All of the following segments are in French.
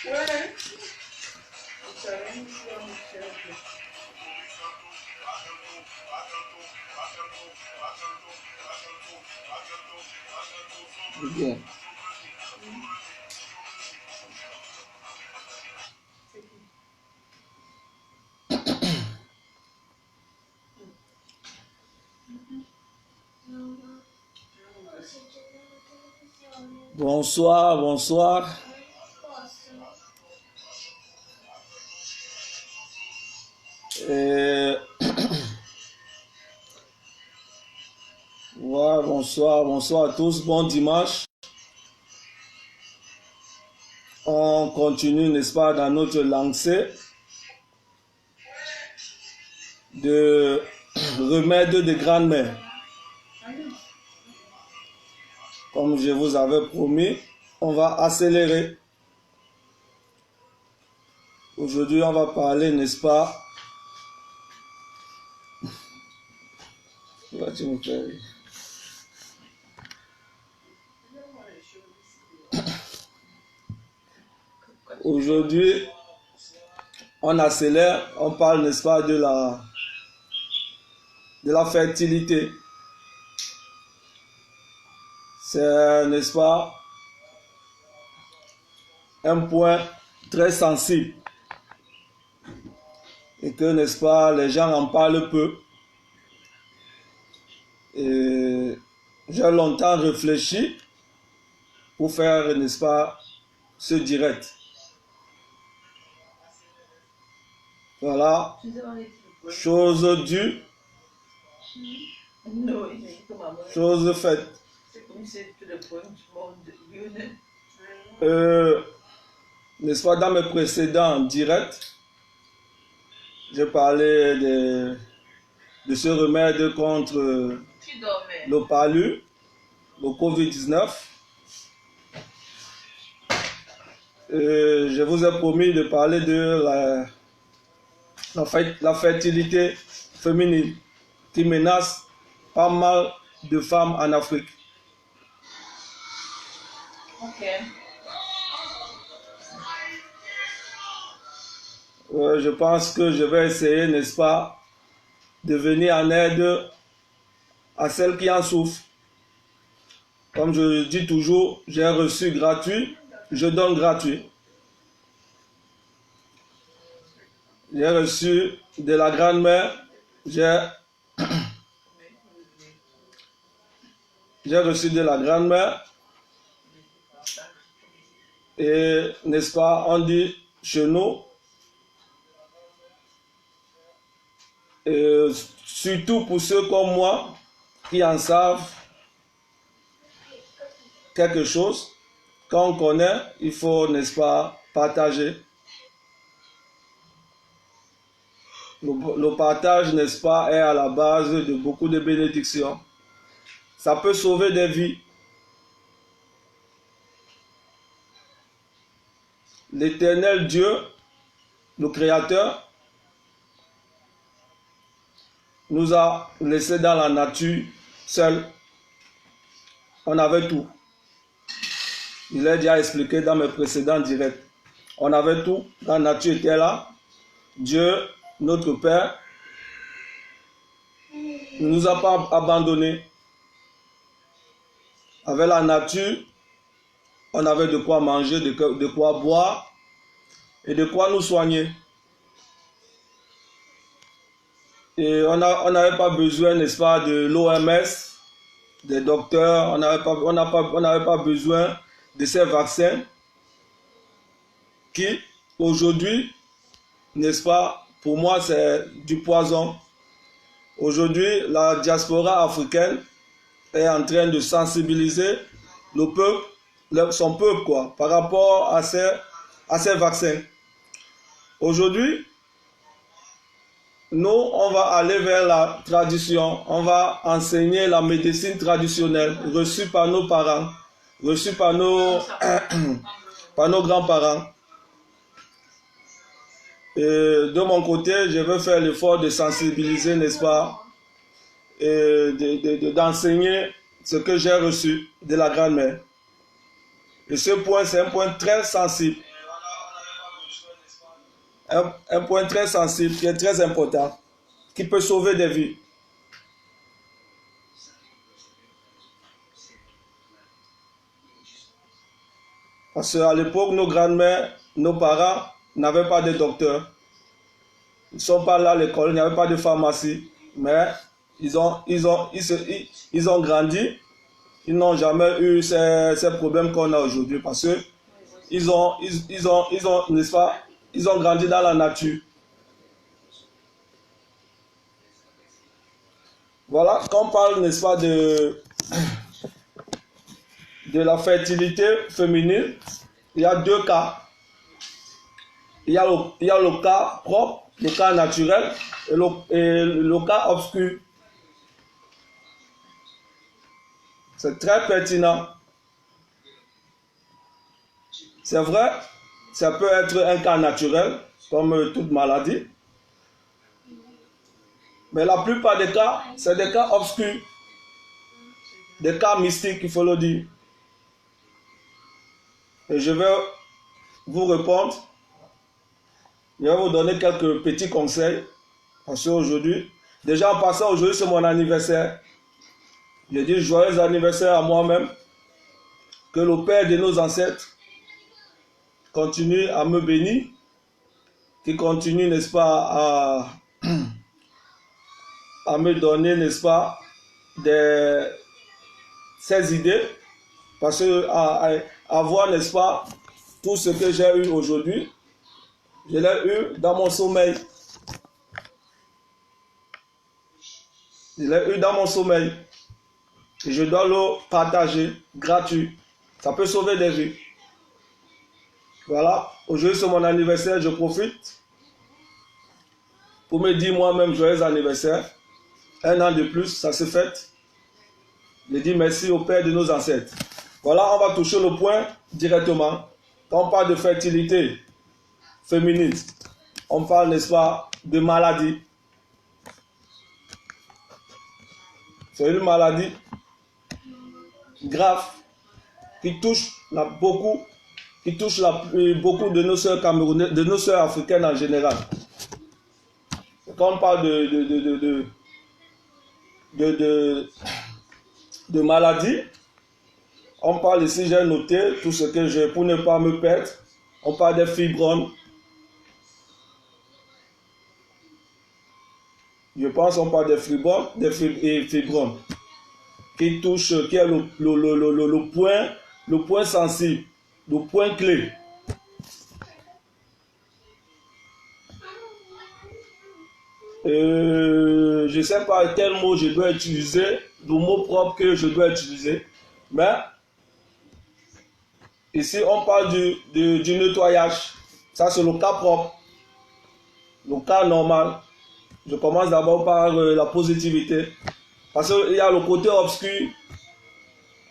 Ouais. Bien. Bonsoir, bonsoir. Ouais, bonsoir, bonsoir à tous. Bon dimanche. On continue, n'est-ce pas, dans notre lancée de remède de grand-mère. Comme je vous avais promis, on va accélérer. Aujourd'hui, on va parler, n'est-ce pas? Tu me fais rire. Aujourd'hui, on accélère, on parle, n'est-ce pas, de la fertilité. C'est, n'est-ce pas, un point très sensible. Et que, n'est-ce pas, les gens en parlent peu. Et j'ai longtemps réfléchi pour faire, n'est-ce pas, ce direct. Voilà. Chose due. Chose faite. N'est-ce pas, dans mes précédents directs, j'ai parlé de ce remède contre le palu, le Covid-19. Je vous ai promis de parler de la fertilité féminine qui menace pas mal de femmes en Afrique. Ok. Je pense que je vais essayer, n'est-ce pas, de venir en aide à celles qui en souffrent. Comme je dis toujours, j'ai reçu gratuit, je donne gratuit. J'ai reçu de la grand-mère, j'ai reçu de la grand-mère et, n'est-ce pas, on dit chez nous, et surtout pour ceux comme moi qui en savent quelque chose, quand on connaît, il faut, n'est-ce pas, partager. Le partage, n'est-ce pas, est à la base de beaucoup de bénédictions. Ça peut sauver des vies. L'Éternel Dieu, le Créateur, nous a laissés dans la nature seuls. On avait tout. Il l'a déjà expliqué dans mes précédents directs. On avait tout. La nature était là. Dieu, notre Père, ne nous a pas abandonnés. Avec la nature, on avait de quoi manger, de quoi boire et de quoi nous soigner. Et on n'avait pas besoin, n'est-ce pas, de l'OMS, des docteurs, on n'avait pas besoin de ces vaccins qui, aujourd'hui, n'est-ce pas, pour moi, c'est du poison. Aujourd'hui, la diaspora africaine est en train de sensibiliser le peuple, son peuple, quoi, par rapport à ces vaccins. Aujourd'hui, nous, on va aller vers la tradition, on va enseigner la médecine traditionnelle reçue par nos parents, reçue par nos grands-parents. Et de mon côté, je vais faire l'effort de sensibiliser, n'est-ce pas, et d'enseigner ce que j'ai reçu de la grand-mère. Et ce point, c'est un point très sensible. un point très sensible, qui est très important, qui peut sauver des vies. Parce qu'à l'époque, nos grands-mères, nos parents n'avaient pas de docteur. Ils ne sont pas là à l'école, il n'y avait pas de pharmacie. Mais ils ont grandi. Ils n'ont jamais eu ces problèmes qu'on a aujourd'hui. Parce que n'est-ce pas, ils ont grandi dans la nature. Voilà, quand on parle, n'est-ce pas, de la fertilité féminine, il y a deux cas. Il y a le cas propre, le cas naturel et le cas obscur. C'est très pertinent. C'est vrai, ça peut être un cas naturel, comme toute maladie. Mais la plupart des cas, c'est des cas obscurs. Des cas mystiques, il faut le dire. Et je vais vous répondre. Je vais vous donner quelques petits conseils. Parce qu'aujourd'hui, déjà en passant, aujourd'hui c'est mon anniversaire. Je dis joyeux anniversaire à moi-même. Que le Père de nos ancêtres continue à me bénir. Qu'il continue, n'est-ce pas, à me donner, n'est-ce pas, ces idées. Parce que avoir, n'est-ce pas, tout ce que j'ai eu aujourd'hui, je l'ai eu dans mon sommeil. Je l'ai eu dans mon sommeil. Et je dois le partager gratuit. Ça peut sauver des vies. Voilà. Aujourd'hui, c'est mon anniversaire. Je profite pour me dire moi-même joyeux anniversaire. Un an de plus, ça se fête. Je dis merci au Père de nos ancêtres. Voilà, on va toucher le point directement. Quand on parle de fertilité féminine, on parle, n'est-ce pas, de maladie. C'est une maladie grave qui touche beaucoup de nos sœurs camerounaises, de nos sœurs africaines en général. Quand on parle de maladie, on parle ici, j'ai noté tout ce que j'ai pour ne pas me perdre. On parle des fibromes. Je pense qu'on parle des fibromes, qui touche, qui est le point sensible, le point clé. Je ne sais pas quel mot je dois utiliser, le mot propre que je dois utiliser, mais ici on parle du nettoyage. Ça c'est le cas propre, le cas normal. Je commence d'abord par la positivité, parce qu'il y a le côté obscur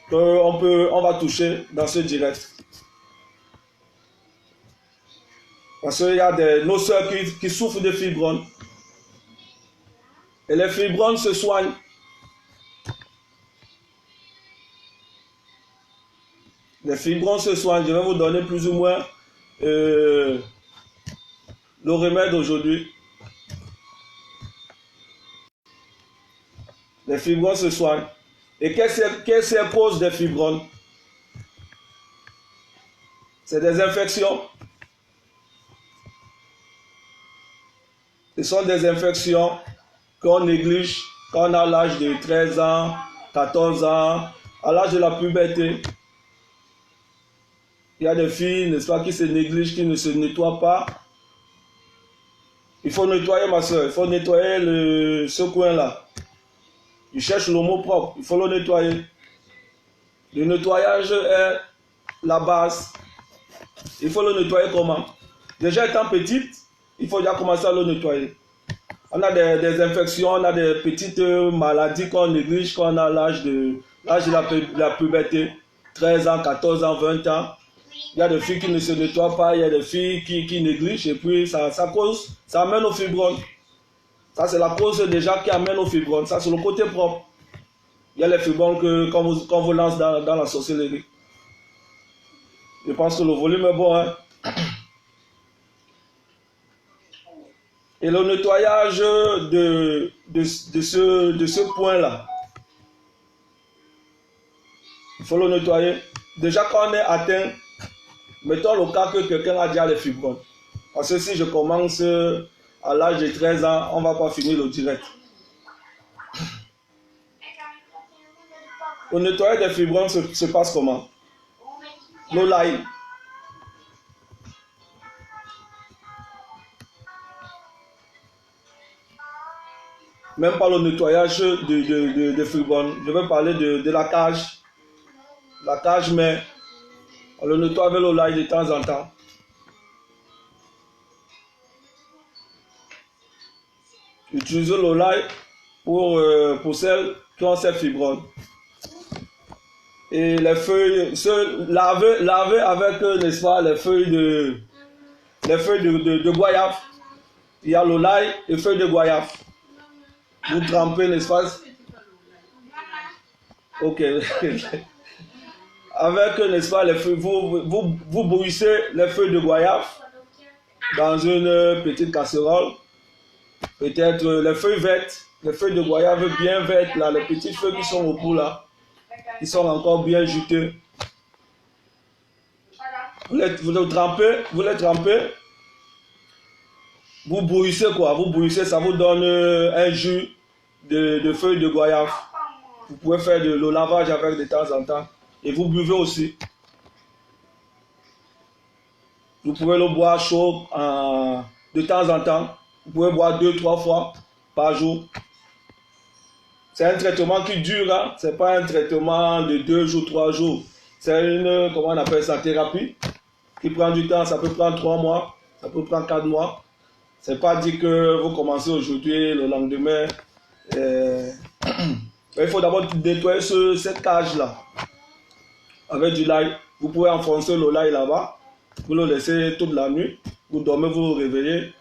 qu'on va toucher dans ce direct. Parce qu'il y a nos soeurs qui souffrent de fibromes. Et les fibromes se soignent. Les fibromes se soignent. Je vais vous donner plus ou moins le remède aujourd'hui. Les fibromes se soignent. Et qu'est-ce qui cause des fibromes? C'est des infections. Ce sont des infections qu'on néglige quand on a l'âge de 13 ans, 14 ans, à l'âge de la puberté. Il y a des filles, n'est-ce pas, qui se négligent, qui ne se nettoient pas. Il faut nettoyer, ma soeur, il faut nettoyer ce coin-là. Je cherche le mot propre, il faut le nettoyer. Le nettoyage est la base. Il faut le nettoyer comment? Déjà étant petite, il faut déjà commencer à le nettoyer. On a des infections, on a des petites maladies qu'on néglige quand on a l'âge de la puberté, 13 ans, 14 ans, 20 ans. Il y a des filles qui ne se nettoient pas, il y a des filles qui négligent et puis ça amène aux fibromes. Ça c'est la cause déjà qui amène aux fibromes, ça c'est le côté propre. Il y a les fibromes qu'on vous lance dans la sorcellerie. Je pense que le volume est bon, hein? Et le nettoyage de ce point-là, il faut le nettoyer. Déjà, quand on est atteint, mettons le cas que quelqu'un a déjà les fibromes. Parce que si je commence à l'âge de 13 ans, on ne va pas finir le direct. Le nettoyage des fibromes se passe comment? Le l'ail. Même pas le nettoyage de fibromes. Je vais parler de la cage. La cage, mais on le nettoie avec le l'ail de temps en temps. Utilisez le l'ail pour celles qui ont ces fibromes. Et les feuilles, se laver avec, n'est-ce pas, les feuilles de goyave. Il y a le l'ail et feuilles de goyave. Vous trempez, n'est-ce pas? Ok. Avec, n'est-ce pas, les feuilles, vous brouissez les feuilles de goyave dans une petite casserole. Peut-être les feuilles vertes, les feuilles de goyave bien vertes, là, les petites feuilles qui sont au bout là, qui sont encore bien jutées. Vous les trempez, vous brouissez quoi, vous brouissez, ça vous donne un jus de feuilles de goyave. Vous pouvez faire le lavage avec de temps en temps. Et vous buvez aussi. Vous pouvez le boire chaud de temps en temps. Vous pouvez boire 2-3 fois par jour. C'est un traitement qui dure, hein? Ce n'est pas un traitement de 2 jours, 3 jours. C'est une, comment on appelle ça, thérapie qui prend du temps. Ça peut prendre 3 mois, ça peut prendre 4 mois. Ce n'est pas dit que vous commencez aujourd'hui, le lendemain. Il faut d'abord nettoyer cette cage-là avec du l'ail. Vous pouvez enfoncer le l'ail là-bas. Vous le laissez toute la nuit. Vous dormez, vous vous réveillez.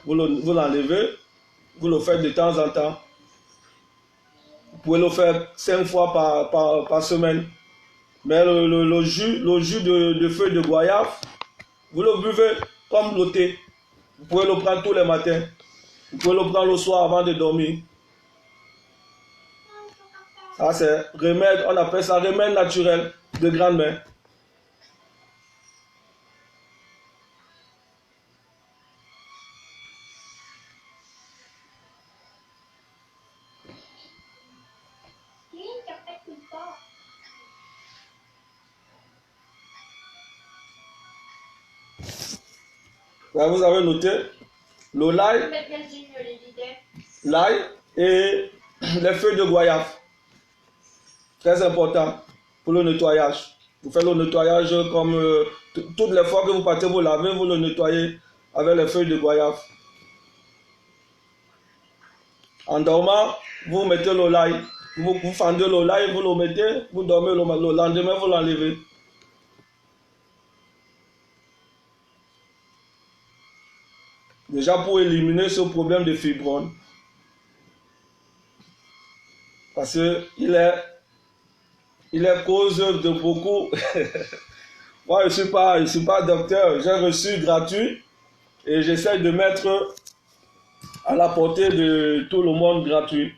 Vous l'enlevez. Vous le faites de temps en temps. Vous pouvez le faire 5 fois par semaine. Mais le jus de feuilles de goyave, vous le buvez comme le thé. Vous pouvez le prendre tous les matins. Vous pouvez le prendre le soir avant de dormir. Ça, c'est remède, on appelle ça remède naturel de grand-mère. Là, vous avez noté le l'ail et les feuilles de goyave. Très important pour le nettoyage. Vous faites le nettoyage comme toutes les fois que vous partez vous laver, vous le nettoyez avec les feuilles de goyave. En dormant, vous mettez le l'ail. Vous fendez le l'ail, vous le mettez, vous dormez le lendemain, vous l'enlevez. Déjà pour éliminer ce problème de fibrome. Parce qu'il est cause de beaucoup. Moi, je ne suis pas docteur. J'ai reçu gratuit et j'essaie de mettre à la portée de tout le monde gratuit.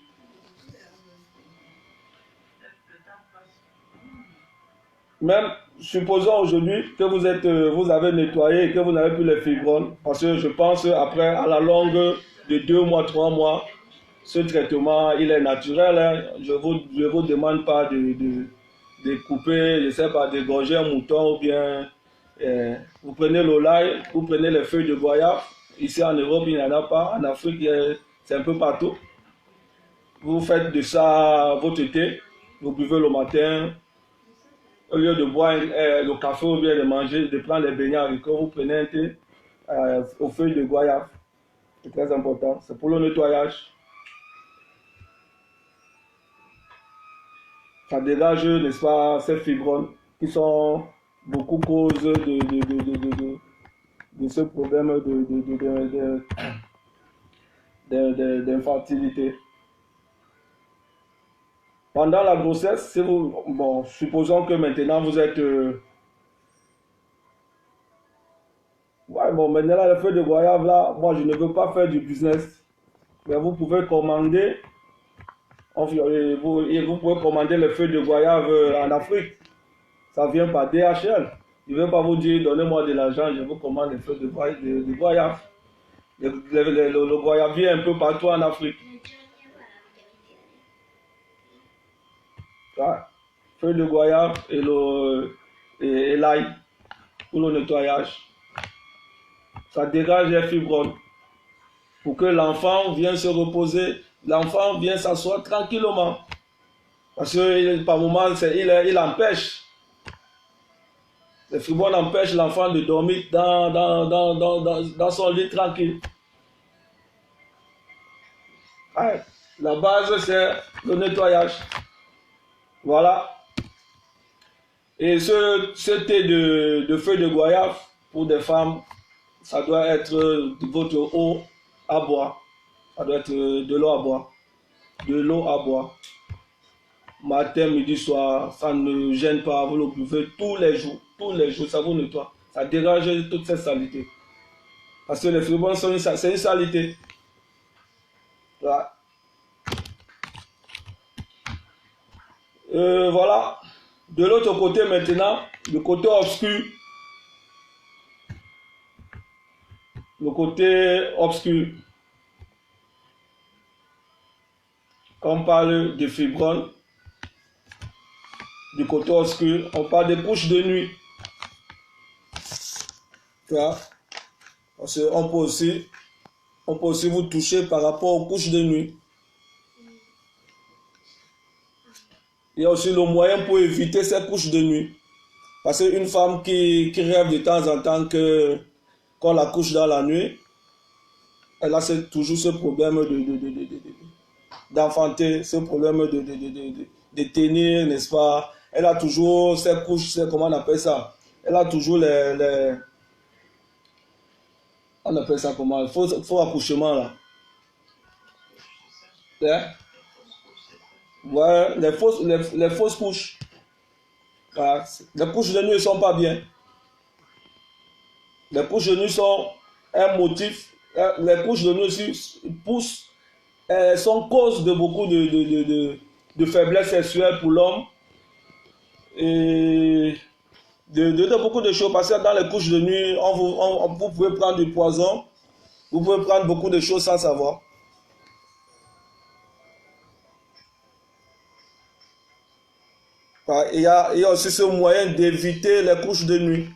Même, supposons aujourd'hui que vous avez nettoyé et que vous n'avez plus les fibromes, parce que je pense après, à la longue de 2 mois, 3 mois, ce traitement, il est naturel. Hein. Je vous demande pas de couper, je ne sais pas, d'égorger un mouton ou bien vous prenez le l'ail, vous prenez les feuilles de goyave. Ici en Europe, il n'y en a pas. En Afrique, c'est un peu partout. Vous faites de ça votre thé, vous buvez le matin. Au lieu de boire le café ou bien de manger, de prendre les beignets haricots, vous prenez un thé aux feuilles de goyave. C'est très important. C'est pour le nettoyage. Ça dégage, n'est-ce pas, ces fibromes qui sont beaucoup cause de ce problème d'infertilité. Pendant la grossesse, si bon, supposons que maintenant vous êtes... ouais, bon, maintenant, le feu de goyave, là, moi, je ne veux pas faire du business. Mais vous pouvez commander, vous pouvez commander le feu de goyave en Afrique. Ça vient par DHL. Je ne vais pas vous dire, donnez-moi de l'argent, je vous commande le feu de goyave. Le goyave vient un peu partout en Afrique. Ouais. Feu de goyave et l'ail pour le nettoyage. Ça dégage les fibromes. Pour que l'enfant vienne se reposer, l'enfant vient s'asseoir tranquillement. Parce que par moment, il empêche. Les fibromes empêchent l'enfant de dormir dans son lit tranquille. Ouais. La base, c'est le nettoyage. Voilà. Et ce thé de feuilles de goyave, pour des femmes, ça doit être de votre eau à boire. Ça doit être de l'eau à boire. De l'eau à boire. Matin, midi, soir, ça ne gêne pas. Vous le buvez tous les jours. Tous les jours, ça vous nettoie. Ça dégage toute cette saleté. Parce que les fibromes, c'est une saleté. Voilà. Voilà. De l'autre côté maintenant, le côté obscur. Le côté obscur. Quand on parle de fibromes, du côté obscur, on parle des couches de nuit. Voilà. Parce qu'on peut aussi vous toucher par rapport aux couches de nuit. Il y a aussi le moyen pour éviter ces couches de nuit. Parce qu'une femme qui rêve de temps en temps qu'on la couche dans la nuit, elle a toujours ce problème d'enfanter, ce problème de tenir, n'est-ce pas? Elle a toujours ces couches, comment on appelle ça? Elle a toujours on appelle ça comment? Le faux accouchement là. Hein? Ouais, les fausses couches. Ouais, les couches de nuit ne sont pas bien. Les couches de nuit sont un motif. Les couches de nuit aussi poussent, sont cause de beaucoup de faiblesse sexuelle pour l'homme. Et de beaucoup de choses. Parce que dans les couches de nuit, vous pouvez prendre du poison. Vous pouvez prendre beaucoup de choses sans savoir. Il y a aussi ce moyen d'éviter les couches de nuit.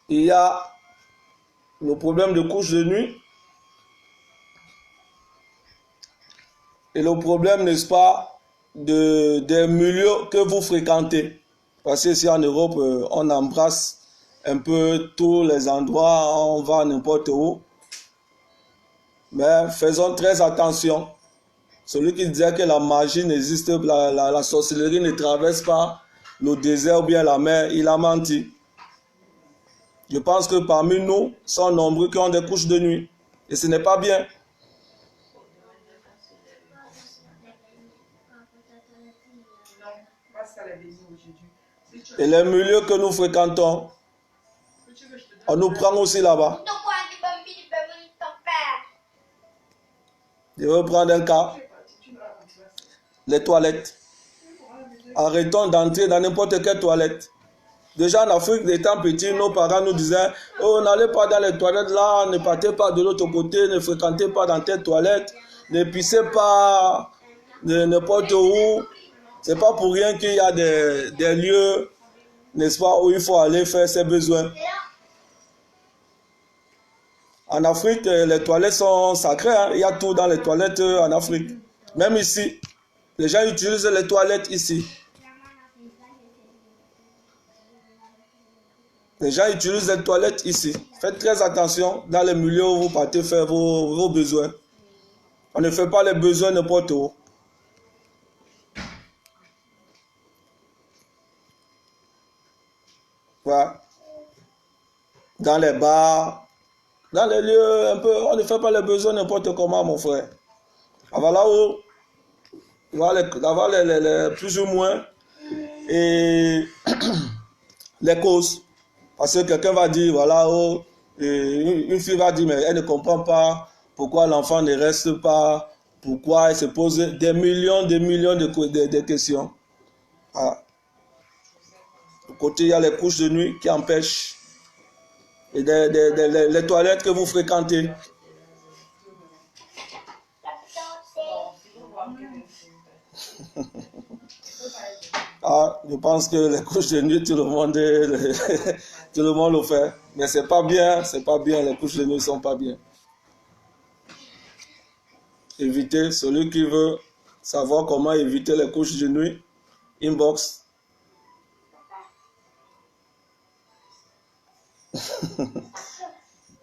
Il y a le problème de couches de nuit. Et le problème, n'est-ce pas, des milieux que vous fréquentez. Parce que ici en Europe, on embrasse un peu tous les endroits, on va n'importe où. Mais faisons très attention. Celui qui disait que la magie n'existe, la sorcellerie ne traverse pas le désert ou bien la mer, il a menti. Je pense que parmi nous, sont nombreux qui ont des couches de nuit. Et ce n'est pas bien. Et les milieux que nous fréquentons, on nous prend aussi là-bas. Je vais prendre un cas. Les toilettes. Arrêtons d'entrer dans n'importe quelle toilette. Déjà en Afrique, étant petits, nos parents nous disaient « Oh, n'allez pas dans les toilettes là, ne partez pas de l'autre côté, ne fréquentez pas dans telle toilette, ne pissez pas n'importe où. » C'est pas pour rien qu'il y a des lieux, n'est-ce pas, où il faut aller faire ses besoins. En Afrique, les toilettes sont sacrées. Hein. Il y a tout dans les toilettes en Afrique. Même ici, les gens utilisent les toilettes ici. Les gens utilisent les toilettes ici. Faites très attention dans les milieux où vous partez faire vos besoins. On ne fait pas les besoins n'importe où. Voilà. Dans les bars, dans les lieux un peu, on ne fait pas les besoins n'importe comment, mon frère. Voilà où, voilà les plus ou moins. Et les causes. Parce que quelqu'un va dire, voilà, oh, une fille va dire, mais elle ne comprend pas pourquoi l'enfant ne reste pas, pourquoi elle se pose des millions de questions. Ah. De côté, il y a les couches de nuit qui empêchent. Et les toilettes que vous fréquentez. Ah, je pense que les couches de nuit, tout le monde le fait. Mais c'est pas bien, les couches de nuit ne sont pas bien. Évitez, celui qui veut savoir comment éviter les couches de nuit, inbox.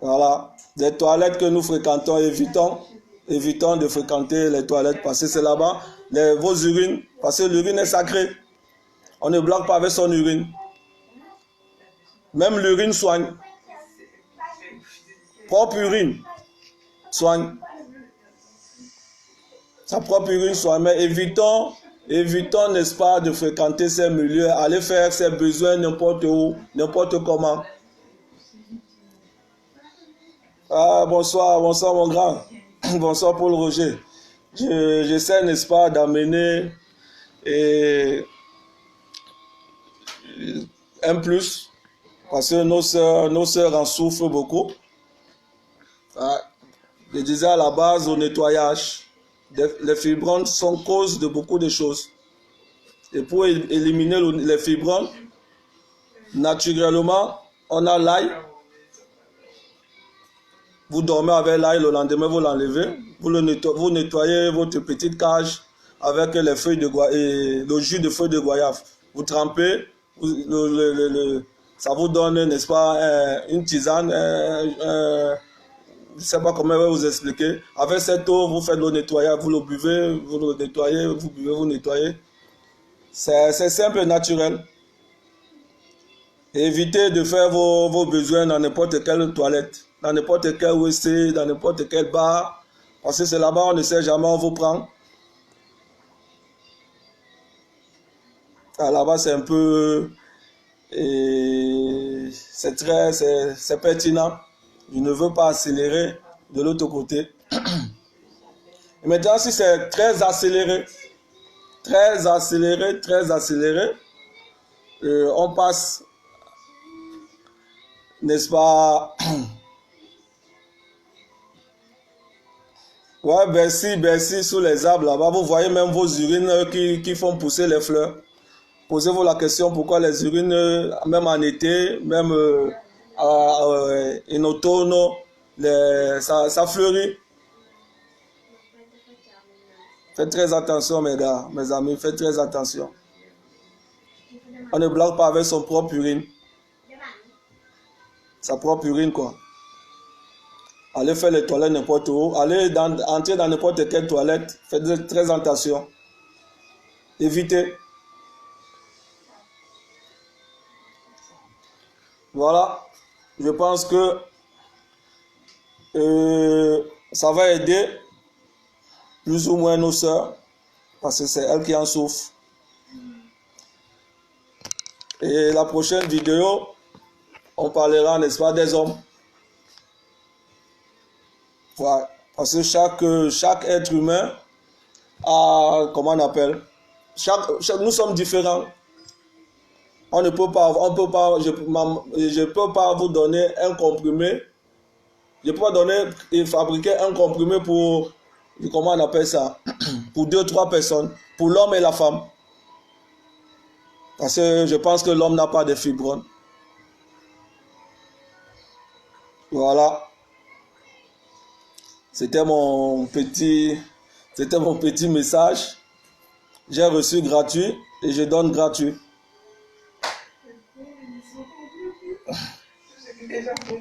Voilà, les toilettes que nous fréquentons, évitons de fréquenter les toilettes parce que c'est là-bas, vos urines, parce que l'urine est sacrée. On ne bloque pas avec son urine. Même l'urine soigne. Propre urine soigne. Sa propre urine soigne. Mais évitons, n'est-ce pas, de fréquenter ces milieux, aller faire ses besoins n'importe où, n'importe comment. Ah, bonsoir mon grand. Bonsoir Paul Roger. J'essaie, n'est-ce pas, d'amener un plus, parce que nos sœurs en souffrent beaucoup. Ah, je disais à la base au nettoyage, les fibromes sont cause de beaucoup de choses. Et pour éliminer les fibromes, naturellement, on a l'ail. Vous dormez avec l'ail, le lendemain vous l'enlevez, vous nettoyez votre petite cage avec les feuilles de goyave, le jus de feuilles de goyave. Vous trempez, ça vous donne, n'est-ce pas, une tisane, je ne sais pas comment vous expliquer. Avec cette eau, vous faites le nettoyage, vous le buvez, vous le nettoyez, vous buvez, vous nettoyez. C'est simple et naturel. Évitez de faire vos besoins dans n'importe quelle toilette, dans n'importe quel WC, dans n'importe quel bar, parce que c'est là-bas, on ne sait jamais, on vous prend. Ah, là-bas, c'est un peu... c'est pertinent. Je ne veux pas accélérer de l'autre côté. Et maintenant, si c'est très accéléré, on passe, n'est-ce pas? Ouais, Bercy, sous les arbres là-bas, vous voyez même vos urines qui font pousser les fleurs. Posez-vous la question pourquoi les urines, même en été, même en automne, ça fleurit. Faites très attention, mes gars, mes amis, faites très attention. On ne bloque pas avec son propre urine. Sa propre urine, quoi. Allez faire les toilettes n'importe où. Allez entrer dans n'importe quelle toilette. Faites très attention. Évitez. Voilà. Je pense que ça va aider plus ou moins nos sœurs. Parce que c'est elles qui en souffrent. Et la prochaine vidéo, on parlera, n'est-ce pas, des hommes. Ouais, parce que chaque être humain a, comment on appelle, nous sommes différents. Je peux pas vous donner un comprimé. Je peux pas donner et fabriquer un comprimé pour, comment on appelle ça, pour 2-3 personnes, pour l'homme et la femme. Parce que je pense que l'homme n'a pas de fibromes. Voilà. C'était mon petit message. J'ai reçu gratuit et je donne gratuit.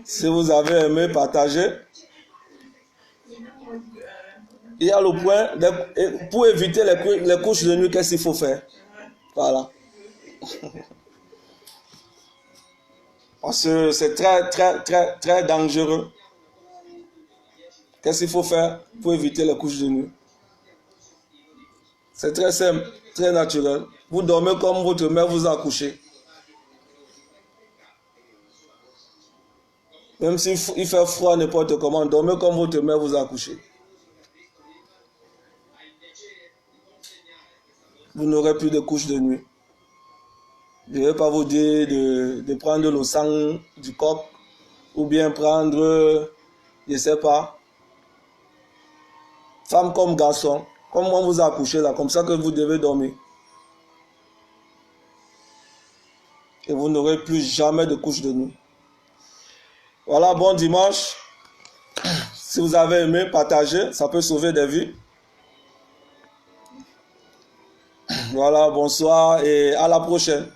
Si vous avez aimé, partagez. Il y a le point, pour éviter les couches de nuit, qu'est-ce qu'il faut faire? Voilà. Parce que c'est très dangereux. Qu'est-ce qu'il faut faire pour éviter les couches de nuit? C'est très simple, très naturel. Vous dormez comme votre mère vous a couché. Même s'il fait froid n'importe comment, dormez comme votre mère vous a couché. Vous n'aurez plus de couches de nuit. Je ne vais pas vous dire de prendre le sang du coq ou bien prendre, je ne sais pas, femme comme garçon, comme on vous a couché là, comme ça que vous devez dormir. Et vous n'aurez plus jamais de couches de nuit. Voilà, bon dimanche. Si vous avez aimé, partagez, ça peut sauver des vies. Voilà, bonsoir et à la prochaine.